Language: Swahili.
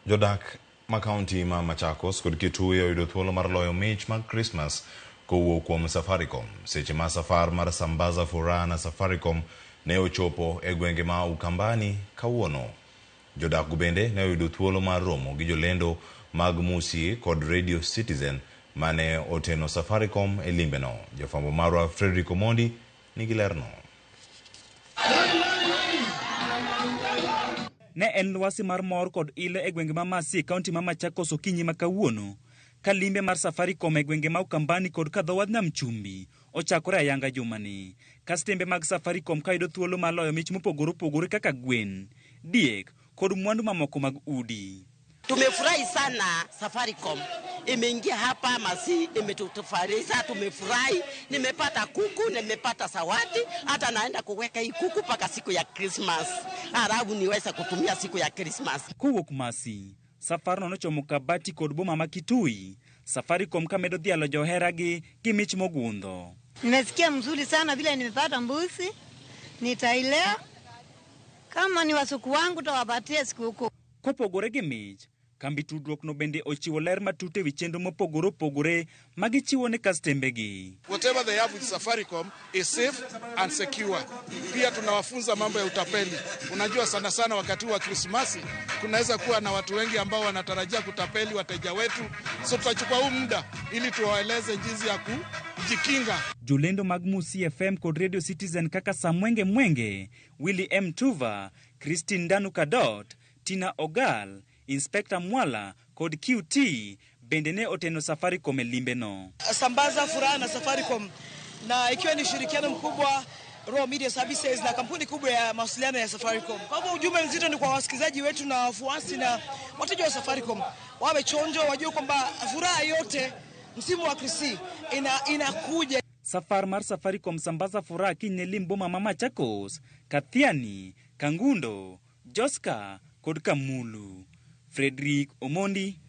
Jodak ma county ma Machakos kod Kitui oyudo thuolo mar loyo mich mag Christmas kowuok kuom Safaricom. Seche ma safar mar Sambaza Furaha na Safaricom ne ochopo e gwenge ma Ukambani kawuono. Jodak bende ne oyudo thuolo mar romo gi jolendo mag Musi kod Radio Citizen mane oteno Safaricom e limbeno. Jafwambo marwa Frederick Omondi nigi lerno. Ne en lwasi mar mor kod ile e gwenge ma Masi, kaunti ma Machakos okinyi ma kawuono, ka limbe mar Safaricom e gwenge ma Ukambani kod kadho Nam Chumbi ochakore ayanga jumani. Kastembe mag Safaricom kayudo thuolo mar loyo mich mopogore opogore kaka gwen, diek kod mwandu mamoko mag udi. Tumefurahi sana Safaricom. Imeingia hapa Masi, imetufarisha, tumefurahi. Nimepata kuku, nimepata sawati, hata naenda kuweka hii kuku paka siku ya Christmas. Arabu niweza kutumia siku ya Christmas. Kuwok Masi, safar no chomo Kabati kod boma ma Kitui. Safaricom kamedo dhialo joheragi gi mich mogundho. Nimesikia mzuri sana vile nimepata mbuzi. Nitailea. Kama ni wasuku wangu tawapatia sikukuu. Kopogore gi mich, kambi tudruok no bende ochiwo ler matut ewi chenro mopogore opogore magichiwo ne kastembegi. Whatever they have with Safaricom is safe and secure. Pia tunawafunza mambo ya utapeli. Unajua sana sana wakati wa Krismasi kunaweza kuwa na watu wengi ambao wanatarajia kutapeli wateja wetu. So tutachukua huu muda ili tuwaeleze jinsi ya kujikinga. Jolendo mag Musi FM kod Radio Citizen kaka Samwenge Mwenge, Willy M. Tuva, Christine Danu Kadot, Tina Ogal, Inspector Mwala kod QT bende ne oteno Safaricom e limbe no. Sambaza Furaha na Safaricom, na ikiwa ni shirikiano mkubwa Raw Media Services na kampuni kubwa ya mawasiliano ya Safaricom. Kwa hivyo ujumbe mzito ni kwa wasikilizaji wetu na wafuasi na wateja wa Safaricom. Wawe chonjo, wajue kwamba furaha yote msimu wa Krisi inakuja. Safar mar Safaricom Sambaza Furaha kinye limbo mama Machakos, Kathiani, Kangundo, Joska kod Kamulu. Frederick Omondi,